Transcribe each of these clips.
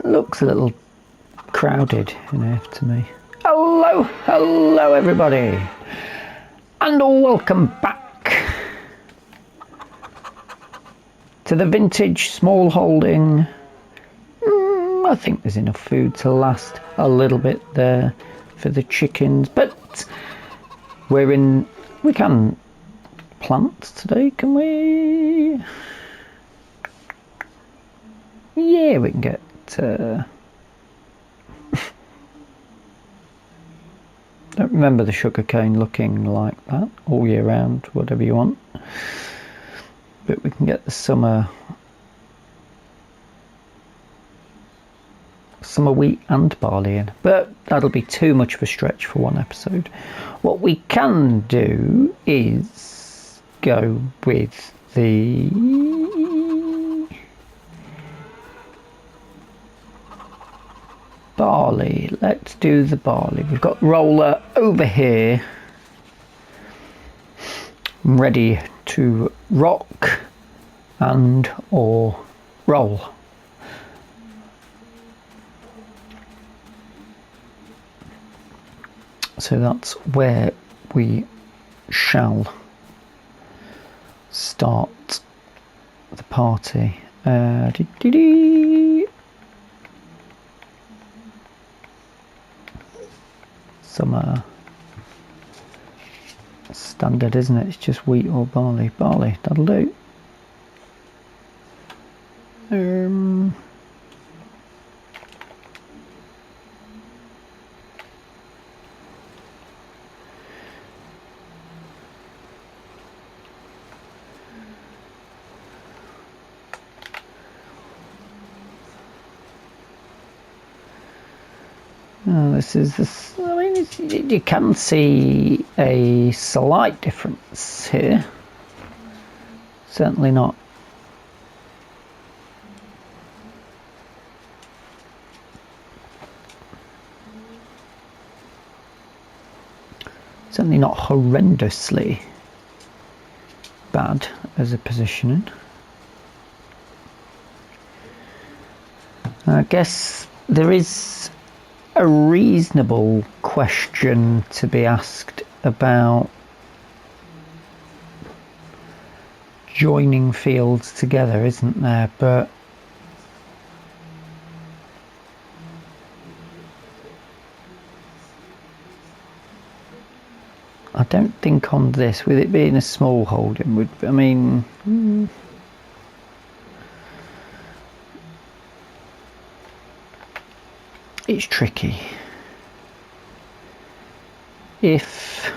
Looks a little crowded in here to me. Hello everybody, and welcome back to the vintage small holding. I think there's enough food to last a little bit there for the chickens, but we can plant today, can we? Yeah, we can get don't remember the sugarcane looking like that all year round, whatever you want, but we can get the summer wheat and barley in, but that'll be too much of a stretch for one episode. What we can do is go with the barley. Let's do the barley. We've got roller over here ready to rock and or roll. So that's where we shall start the party. Some standard, isn't it? It's just wheat or barley. Barley, that'll do. This is this. I mean, you can see a slight difference here. Certainly not. Certainly not horrendously bad as a positioning. I guess there is a reasonable question to be asked about joining fields together, isn't there? But I don't think on this, with it being a small holding, would, I mean, it's tricky. If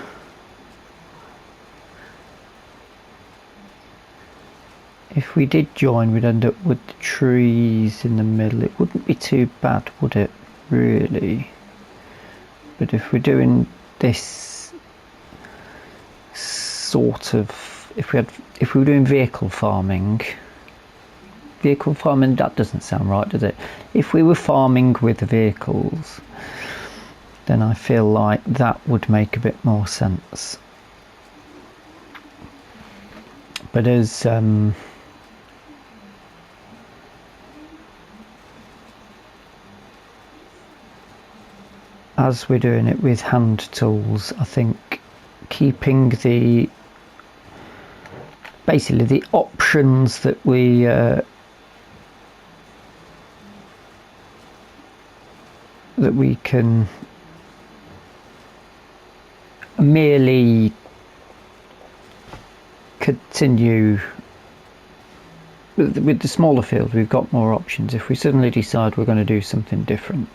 we did join, we'd end up with the trees in the middle. It wouldn't be too bad, would it, really? But if we're doing this sort of, if we were doing vehicle farming, that doesn't sound right, does it? If we were farming with vehicles, then I feel like that would make a bit more sense. But as we're doing it with hand tools, I think keeping basically the options that we can merely continue with the smaller field. We've got more options. If we suddenly decide we're going to do something different,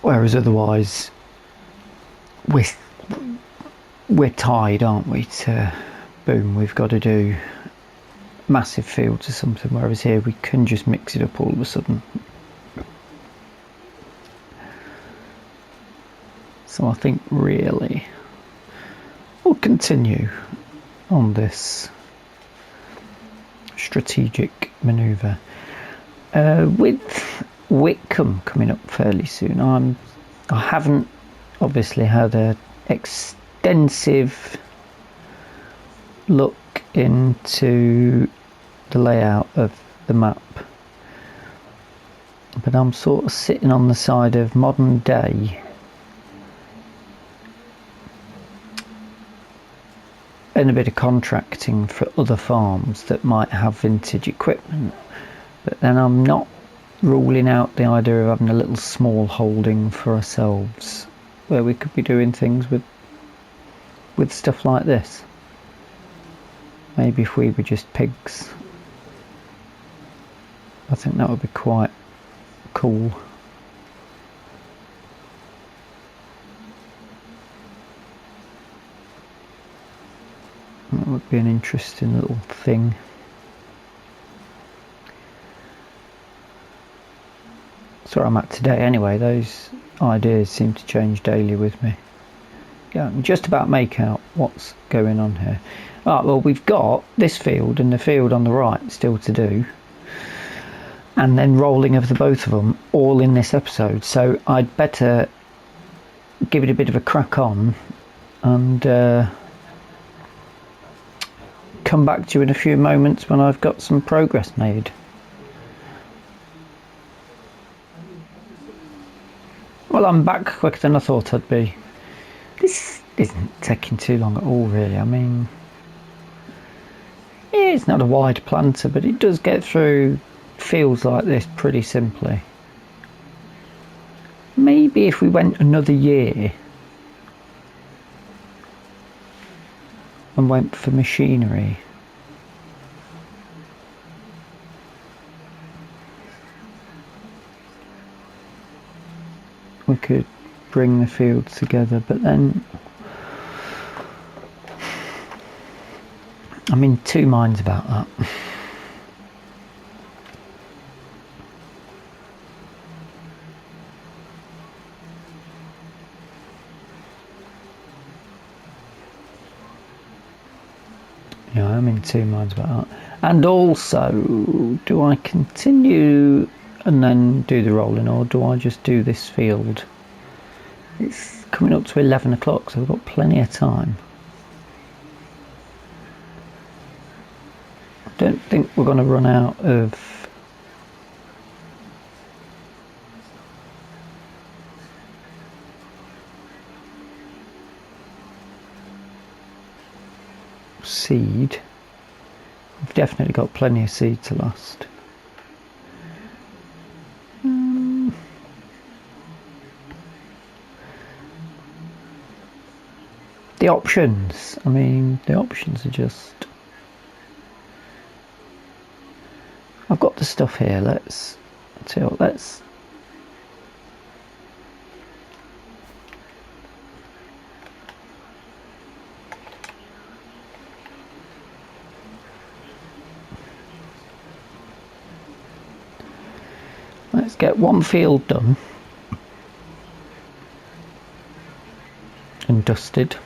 Whereas otherwise we're tied, aren't we, to boom, we've got to do massive fields or something, whereas here we can just mix it up all of a sudden. So I think really we'll continue on this strategic manoeuvre. With Whitcomb coming up fairly soon, I haven't obviously had an extensive look into the layout of the map, but I'm sort of sitting on the side of modern day and a bit of contracting for other farms that might have vintage equipment, but then I'm not ruling out the idea of having a little small holding for ourselves where we could be doing things with stuff like this. Maybe if we were just pigs, I think that would be quite cool. That would be an interesting little thing. That's where I'm at today anyway. Those ideas seem to change daily with me. Yeah, I can just about make out what's going on here. Right, well, we've got this field and the field on the right still to do, and then rolling of the both of them all in this episode, so I'd better give it a bit of a crack on and come back to you in a few moments when I've got some progress made. Well, I'm back quicker than I thought I'd be. This isn't taking too long at all, really. I mean, it's not a wide planter, but it does get through fields like this pretty simply. Maybe if we went another year and went for machinery, we could bring the fields together, but then I'm in two minds about that. Yeah, I'm in two minds about that. And also, do I continue and then do the rolling, or do I just do this field? It's coming up to 11 o'clock, so we've got plenty of time. I don't think we're going to run out of seed. We've definitely got plenty of seed to last. The options, I mean, the options are just... I've got the stuff here, let's get one field done and dusted.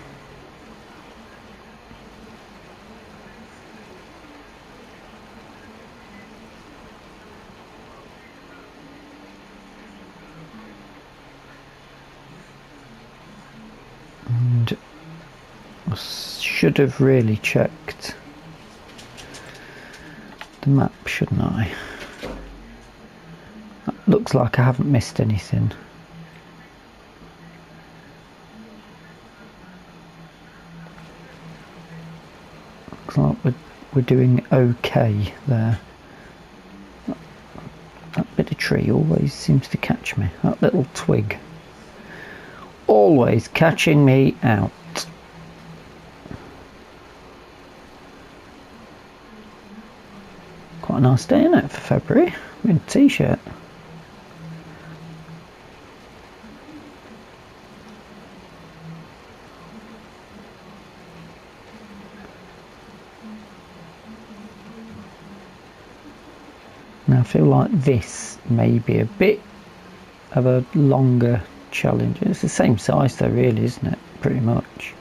And I should have really checked the map, shouldn't I? Looks like I haven't missed anything. Looks like we're doing okay there. That bit of tree always seems to catch me. That little twig. Always catching me out. Quite a nice day, isn't it, for February? I'm in a t-shirt. Now I feel like this may be a bit of a longer challenge. It's the same size though, really, isn't it? Pretty much.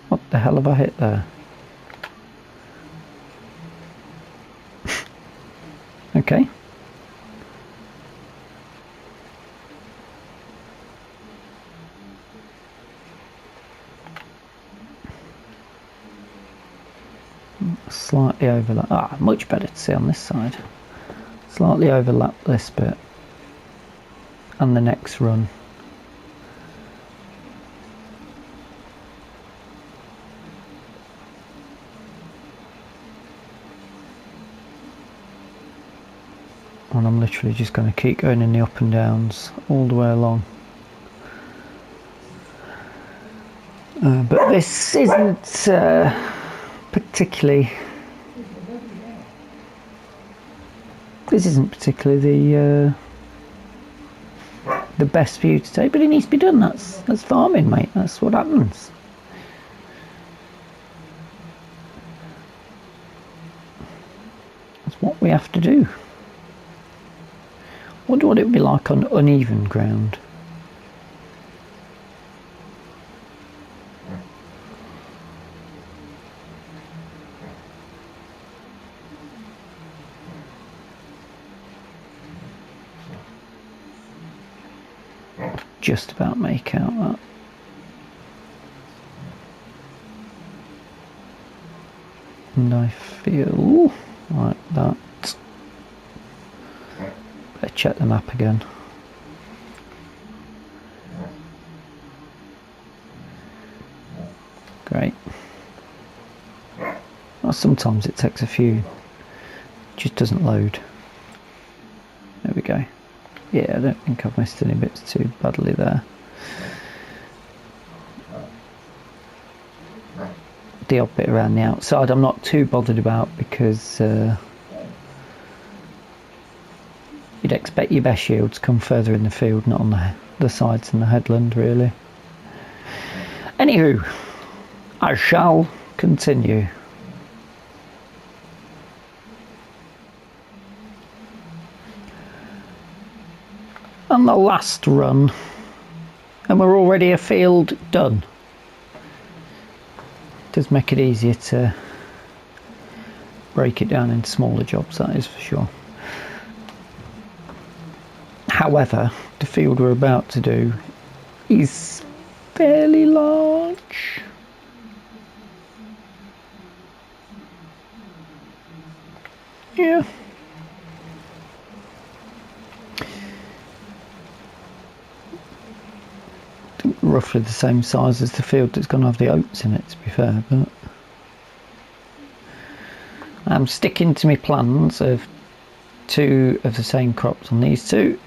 What the hell have I hit there? Okay. Slightly overlap. Ah, much better to see on this side. Slightly overlap this bit and the next run. And I'm literally just going to keep going in the up and downs all the way along. But this isn't particularly the best view today, but it needs to be done. That's farming, mate. That's what happens. That's what we have to do. Wonder what it would be like on uneven ground. Just about make out that. And I feel like that. Better check the map again. Great. Well, sometimes it takes a few, it just doesn't load. There we go. Yeah, I don't think I've missed any bits too badly there. The odd bit around the outside I'm not too bothered about, because you'd expect your best yields come further in the field, not on the sides and the headland, really. Anywho, I shall continue. On the last run, and we're already a field done. Does make it easier to break it down into smaller jobs, that is for sure. However, the field we're about to do is fairly large. Yeah. Roughly the same size as the field that's going to have the oats in it, to be fair, but I'm sticking to my plans of 2 of the same crops on these 2,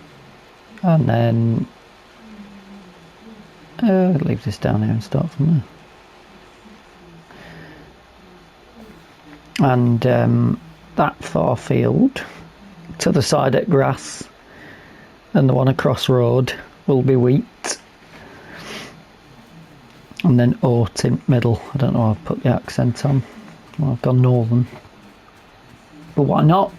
and then leave this down here and start from there. And that far field to the side at grass, and the one across road will be wheat. And then oat in middle. I don't know how I've put the accent on. Well, I've gone northern. But why not?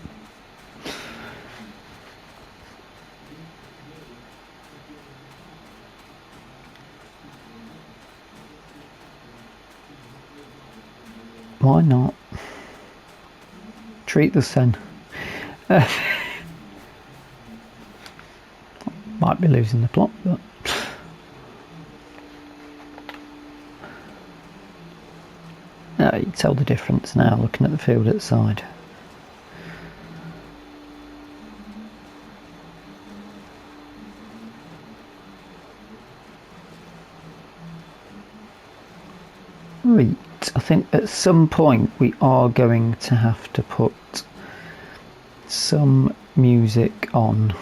Why not? Treat the sun. Might be losing the plot, but no, you can tell the difference now looking at the field at the side. Right, I think at some point we are going to have to put some music on.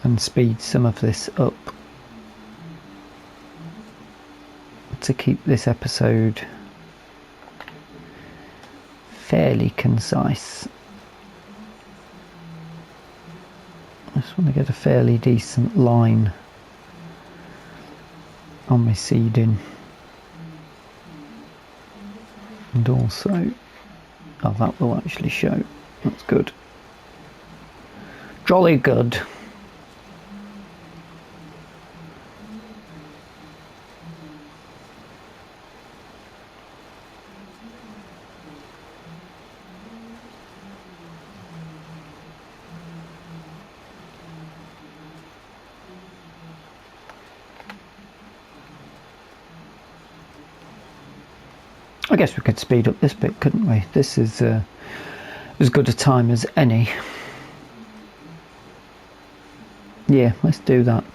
And speed some of this up to keep this episode fairly concise. I just want to get a fairly decent line on my seeding. And also, oh, that will actually show. That's good. Jolly good. I guess we could speed up this bit, couldn't we? This is as good a time as any. Yeah, let's do that.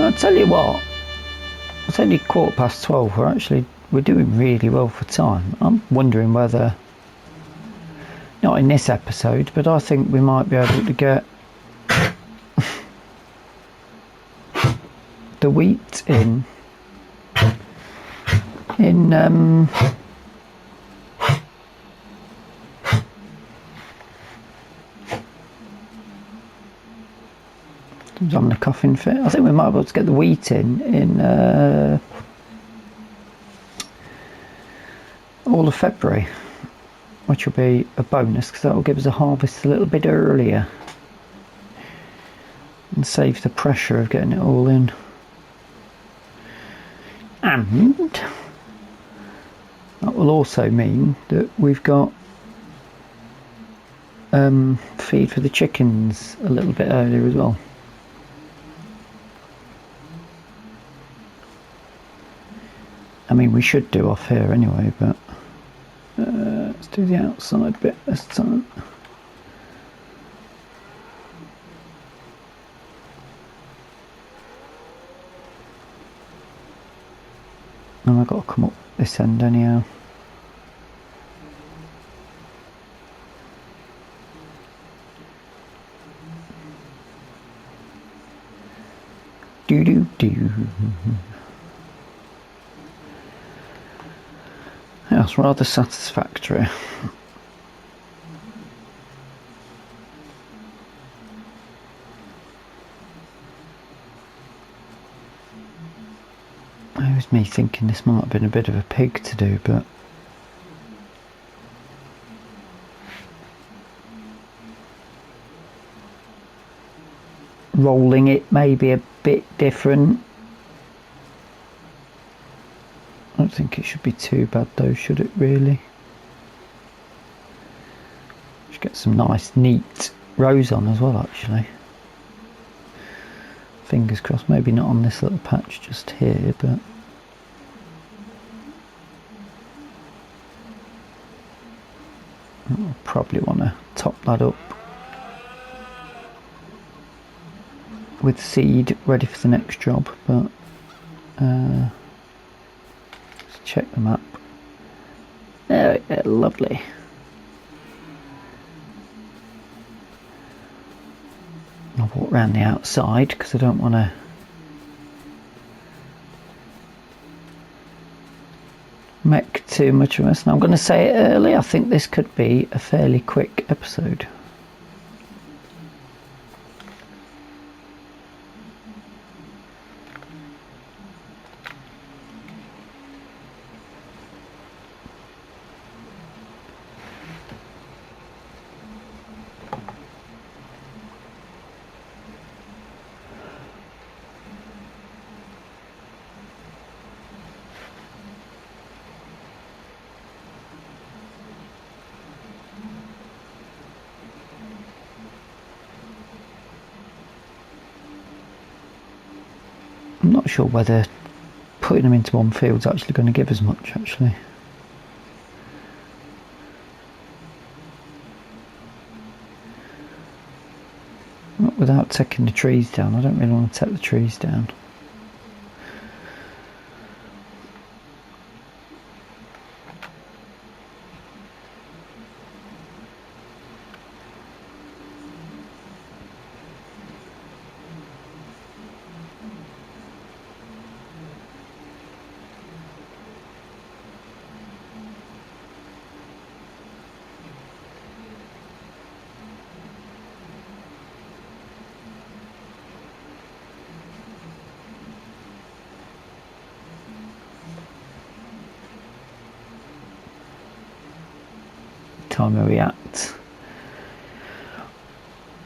I'll tell you what, it's only 12:15. We're doing really well for time. I'm wondering whether, not in this episode, but I think we might be able to get the wheat in I'm having a coughing fit. I think we might be able to get the wheat in all of February, which will be a bonus because that will give us a harvest a little bit earlier and save the pressure of getting it all in. And that will also mean that we've got feed for the chickens a little bit earlier as well. I mean, we should do off here anyway, but let's do the outside bit this time. And I've got to come up this end anyhow. Do do do. That's rather satisfactory. It was me thinking this might have been a bit of a pig to do, but rolling it may be a bit different. I don't think it should be too bad though, should it really? Should get some nice neat rows on as well actually. Fingers crossed, maybe not on this little patch just here, but I'll probably want to top that up with seed ready for the next job, but let's check the map. There we go, lovely. I'll walk around the outside because I don't want to make too much of a mess. And I'm going to say it early, I think this could be a fairly quick episode. I'm not sure whether putting them into one field's actually going to give as much actually. Not without taking the trees down. I don't really want to take the trees down. Time are we at?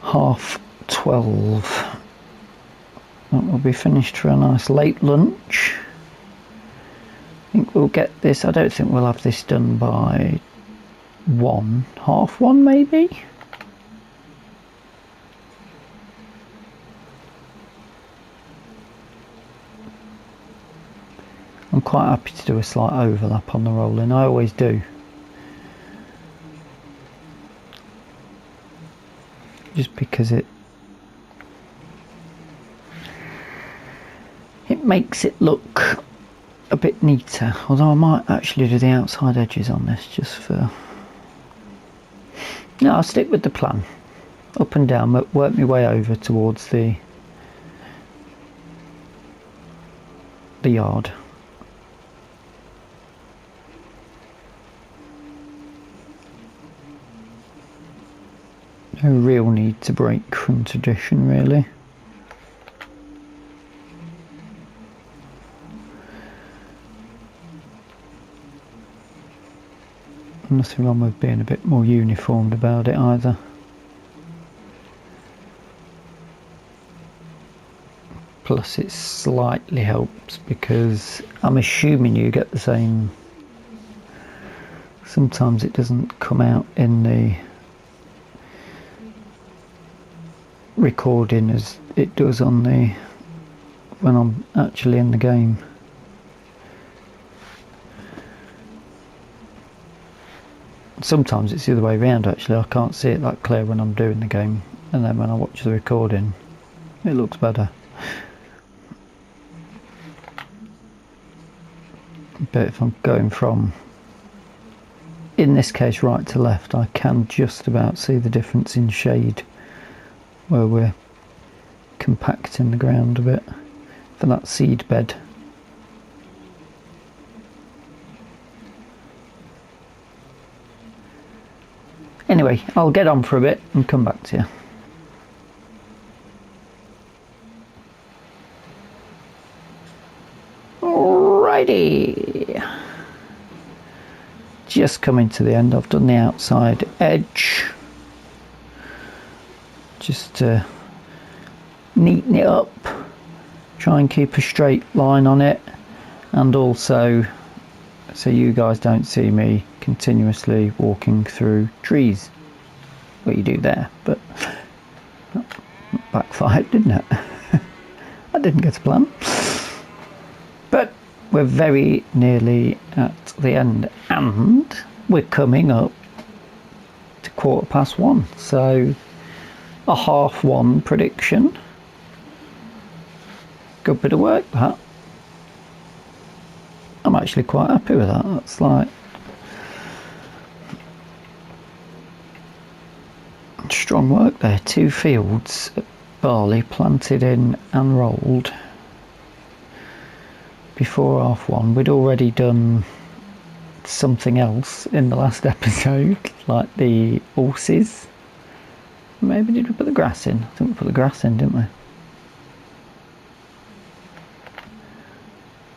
12:30. That will be finished for a nice late lunch. I think we'll get this, I don't think we'll have this done by 1:30 maybe? I'm quite happy to do a slight overlap on the rolling, I always do. Just because it makes it look a bit neater, although I might actually do the outside edges on this just for... No, I'll stick with the plan. Up and down, work my way over towards the yard. No real need to break from tradition, really. Nothing wrong with being a bit more uniformed about it either. Plus it slightly helps because I'm assuming you get the same... Sometimes it doesn't come out in the recording as it does on the when I'm actually in the game. Sometimes it's the other way around actually, I can't see it that clear when I'm doing the game, and then when I watch the recording it looks better. But if I'm going from, in this case, right to left, I can just about see the difference in shade where we're compacting the ground a bit. for that seed bed. Anyway, I'll get on for a bit and come back to you. Alrighty. Just coming to the end. I've done the outside edge. Just to neaten it up. Try and keep a straight line on it. And also, so you guys don't see me continuously walking through trees. What you do there, but that backfired, didn't it? I didn't get a plan. But we're very nearly at the end, and we're coming up to 1:15, so a 1:30 prediction. Good bit of work, that. I'm actually quite happy with that. That's like strong work there. 2 fields of barley planted in and rolled before 1:30. We'd already done something else in the last episode, like the horses. Maybe did we put the grass in? I think we put the grass in, didn't we?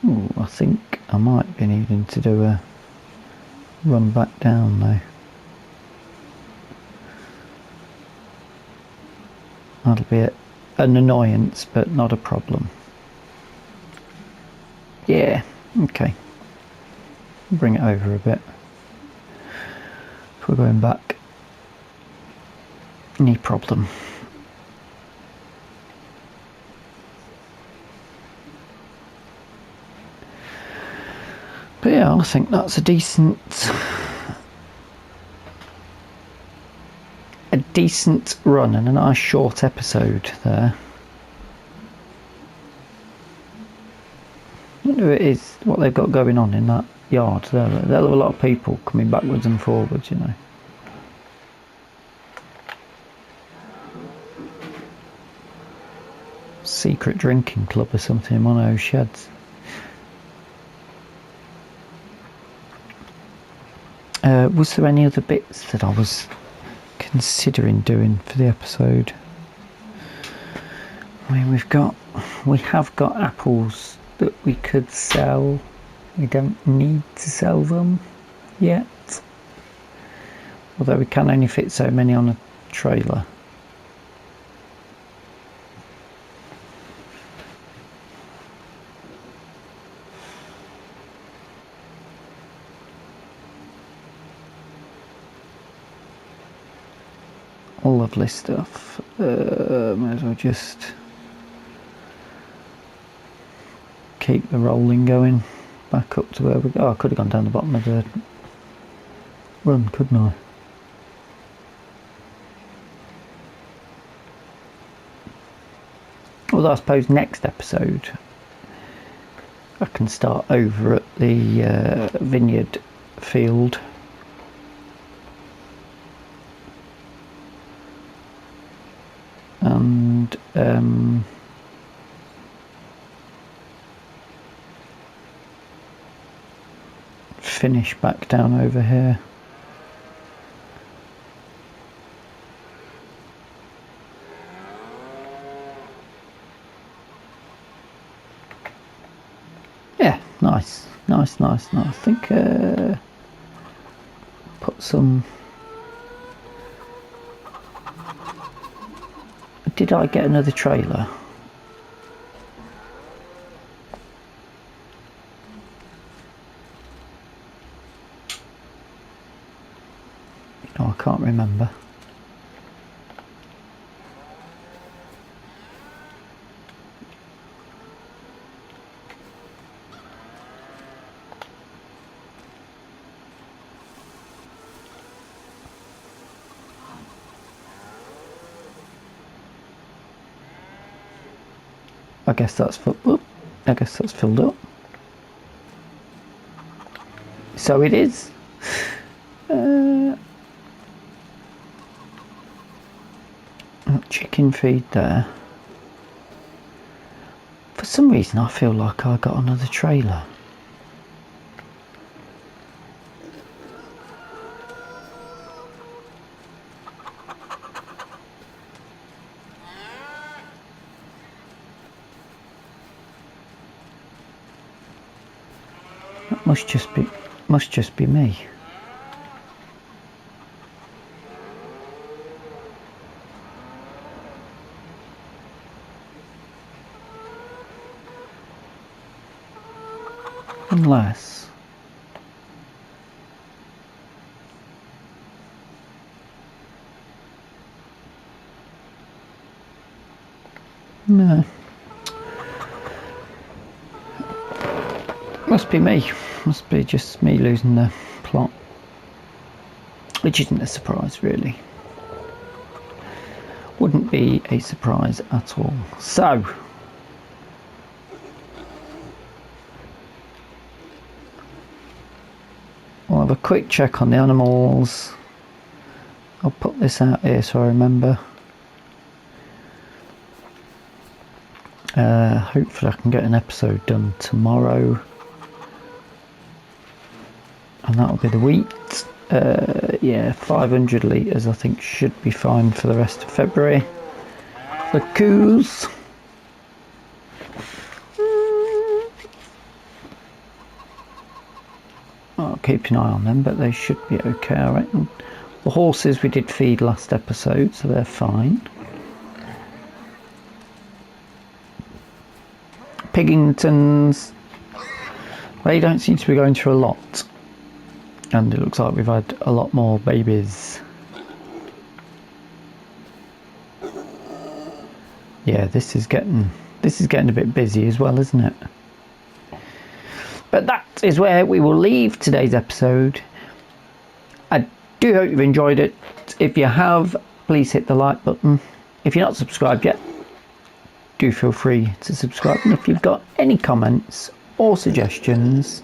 Ooh, I think I might be needing to do a run back down though. That'll be an annoyance, but not a problem. Yeah, okay. Bring it over a bit. If we're going back, any problem. But yeah, I think that's a decent run and a nice short episode there. I wonder if it is what they've got going on in that yard there. They'll have a lot of people coming backwards and forwards, you know. Secret drinking club or something in one of those sheds. Was there any other bits that I was considering doing for the episode? I mean, we have got apples that we could sell. We don't need to sell them yet, although we can only fit so many on a trailer. Lovely stuff. Might as well just keep the rolling going back up to where we go. Oh, I could have gone down the bottom of the run, couldn't I? Although I suppose next episode I can start over at the vineyard field. And finish back down over here. Yeah, nice. I think put some. Did I get another trailer? No, I can't remember. I guess that's filled up. So it is. Chicken feed there. For For some reason I feel like I got another trailer. That must just be me. Unless no, must be me. Must be just me losing the plot, which isn't a surprise really. Wouldn't be a surprise at all. So I'll have a quick check on the animals. I'll put this out here so I remember. Hopefully I can get an episode done tomorrow. And that'll be the wheat. Yeah, 500 litres I think should be fine for the rest of February. The coos. I'll keep an eye on them, but they should be okay, I reckon. The horses we did feed last episode, so they're fine. Piggingtons, they don't seem to be going through a lot. And it looks like we've had a lot more babies. Yeah, this is getting a bit busy as well, isn't it? But that is where we will leave today's episode. I do hope you've enjoyed it. If you have, please hit the like button. If you're not subscribed yet, do feel free to subscribe. And if you've got any comments or suggestions,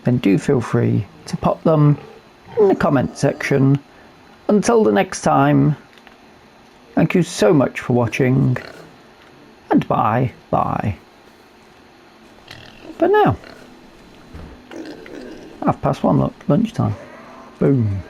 then do feel free to pop them in the comment section. Until the next time, thank you so much for watching, and bye. But now, 1:30, lunchtime. Boom.